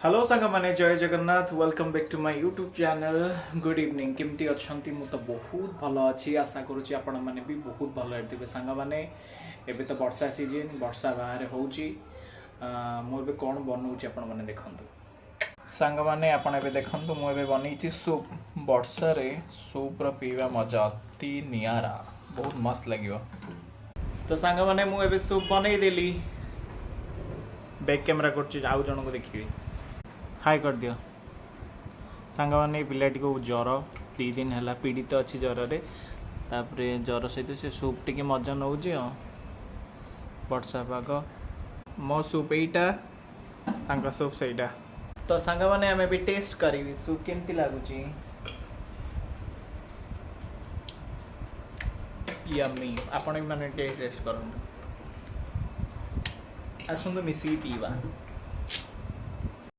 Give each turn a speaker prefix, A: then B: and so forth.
A: Hello सांग माने जय Jagannath welcome back to my YouTube channel good evening केमती अच्छा मु तो बहुत भल अच्छी आशा करुँची आपण मैंने भी बहुत भल थे सांग मैंने एबे तो वर्षा सीजन वर्षा बाहर होउची मुझे कौन बनाऊँगी आपण मैंने देखंतु सांग मैंने आपण एबे देखंतु मुझे बनईची सूप वर्षा रे सूप रो पीवा मजा अति नियारा बहुत मस्त लगियो तो सांग मैंने मुझे सूप बनई देली बैक कैमरा कर आउ जन को देखिए हाय कर दियो सांग मैंने पिलाटी को ज्वर 2 दिन है पीड़ित अच्छी ज्वर रे तापरे ज्वर सहित से सूप टी मजा नौ वर्षा पाग मो सूप यहीटा सूप सहीटा तो सांग मैंने आम भी टेस्ट करी सूप केमती लगुच यम्मी आपण भी मैंने टेस्ट करूँ आसतु मिसिकी पीवा।